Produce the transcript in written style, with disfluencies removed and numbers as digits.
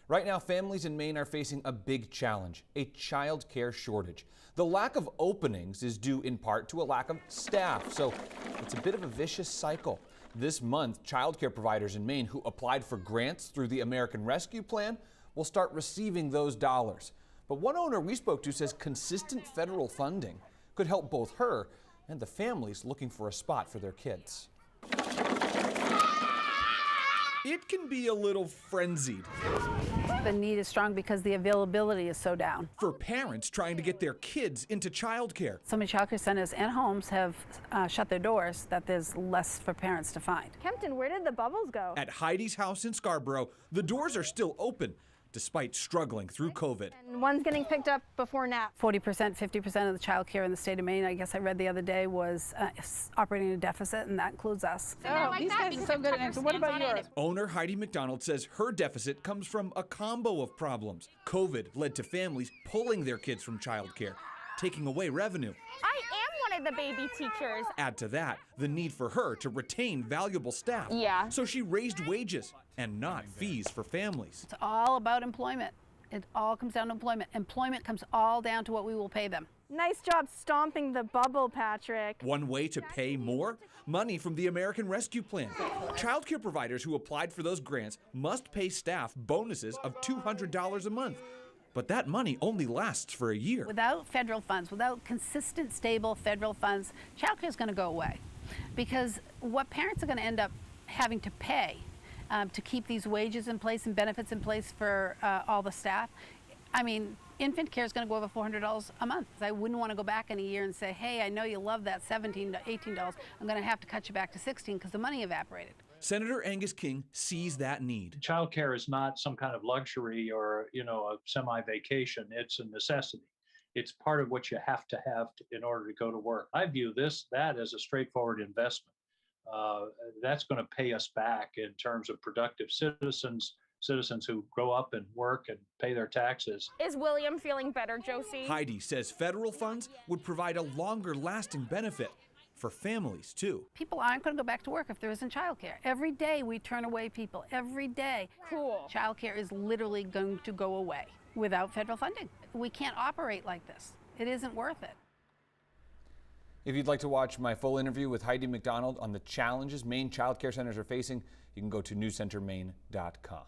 Right now, families in Maine are facing a big challenge, a child care shortage. The lack of openings is due in part to a lack of staff, so it's a bit of a vicious cycle. This month, child care providers in Maine who applied for grants through the American Rescue Plan will start receiving those dollars. But one owner we spoke to says consistent federal funding could help both her and the families looking for a spot for their kids. It can be a little frenzied. The need is strong because the availability is so down. For parents trying to get their kids into childcare. So many childcare centers and homes have shut their doors that there's less for parents to find. Kempton, where did the bubbles go? At Heidi's house in Scarborough, the doors are still open despite struggling through COVID. And one's getting picked up before nap. 40%, 50% of the child care in the state of Maine, I guess I read the other day, was operating a deficit, and that includes us. Oh, these guys are so good at answering. What about yours? Owner Heidi McDonald says her deficit comes from a combo of problems. COVID led to families pulling their kids from childcare, taking away revenue. I am one of the baby teachers. Add to that the need for her to retain valuable staff. Yeah. So she raised wages and not fees for families. It's all about employment. It all comes down to employment. Employment comes all down to what we will pay them. Nice job stomping the bubble, Patrick. One way to pay more? Money from the American Rescue Plan. Childcare providers who applied for those grants must pay staff bonuses of $200 a month. But that money only lasts for a year. Without federal funds, without consistent, stable federal funds, childcare is going to go away. Because what parents are going to end up having to pay to keep these wages in place and benefits in place for all the staff, I mean, infant care is going to go over $400 a month. I wouldn't want to go back in a year and say, hey, I know you love that $17 to $18. I'm going to have to cut you back to $16 because the money evaporated. Senator Angus King sees that need. Childcare is not some kind of luxury or, a semi-vacation. It's a necessity. It's part of what you have to have in order to go to work. I view that as a straightforward investment. That's going to pay us back in terms of productive citizens who grow up and work and pay their taxes. Is William feeling better, Josie? Heidi says federal funds would provide a longer lasting benefit for families too. People aren't going to go back to work if there isn't childcare. Every day we turn away people, every day. Cool. Childcare is literally going to go away without federal funding. We can't operate like this. It isn't worth it. If you'd like to watch my full interview with Heidi McDonald on the challenges Maine child care centers are facing, you can go to newscentermaine.com.